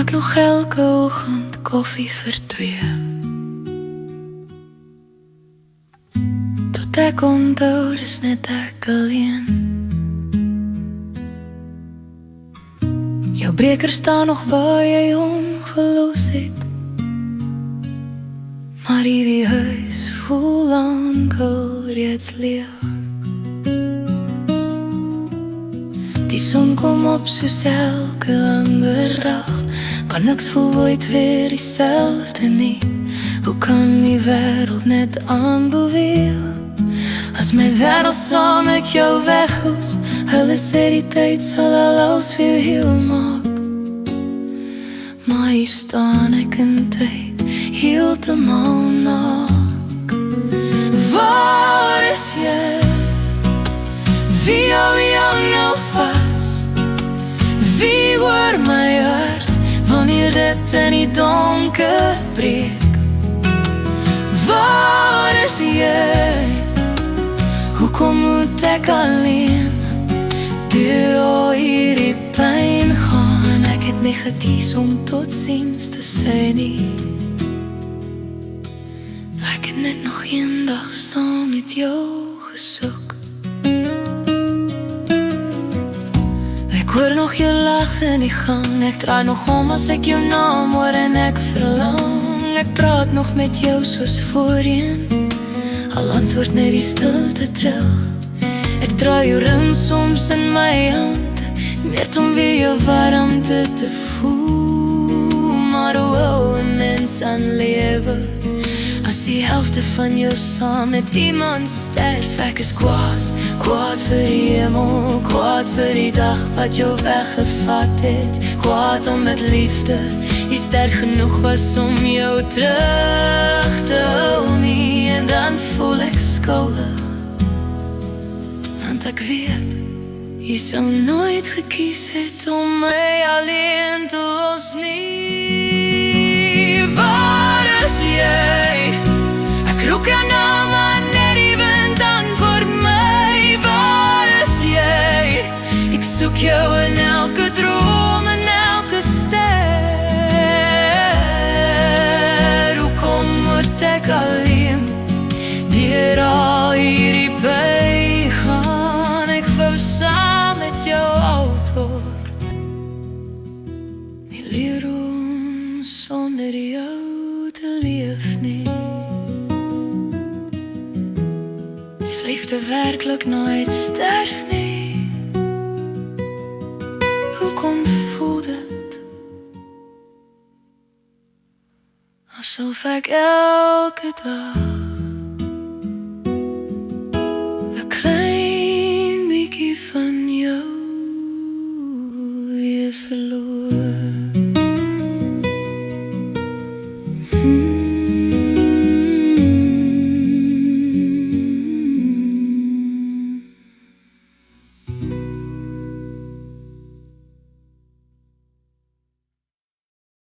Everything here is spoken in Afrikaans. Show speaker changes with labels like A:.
A: maak nog elke oggend koffie vir twee. Tot ek onthou, dis net ek alleen. Jou breker staan nog waar jy hom gelos het, maar hierdie huis voel lankal reeds leeg. Die son kom op soos elke ander dag, maar niks voel ooit weer dieselfde nie. Hoe kan die wêreld net aanbeweeg as my wêreld saam met jou weghoes? Hulle sê die tyd sal alles weer heel maak, maar hier staan ek in tyd heeltemal naak. Waar is jy? Wie hou jou nou vas? Wie hoor my hart wanneer dit in die donker breek? Waar is jy? Hoekom moet ek alleen deur al hierdie pyn gaan? Ek het nie gekies om totsiens te sê nie. Ek het net nog een dag saam met jou gesoek. Ek hoor nog jou lach in die gang, ek draai nog om as ek jou naam hoor en ek verlang. Ek praat nog met jou soos voorheen, al antwoord net die stilte terug. Ek draai jou ring soms in my hand, net om weer jou warmte te voel. Maar hoe 'n mens aan lewe as die helfte van jou saam met iemand sterf? Ek is kwaad, kwaad vir die hemel, kwaad vir die dag wat jou weggevat het. Kwaad omdat liefde nie sterk genoeg was om jou terug te hou nie. En dan voel ek skuldig, want ek weet jy sou nooit gekies het om my alleen te los nie. Waar is jy? Ek roep jou naam maar net die wind antwoord my. Waar is jy? Ek soek jou in elke droom en elke ster. Hoekom moet ek alleen deur al hierdie pyn gaan? Ek wou saam met jou oud word, nie leer om sonder jou te leef nie. Is liefde werklik nooit sterf nie? Hoekom voel dit asof ek elke dag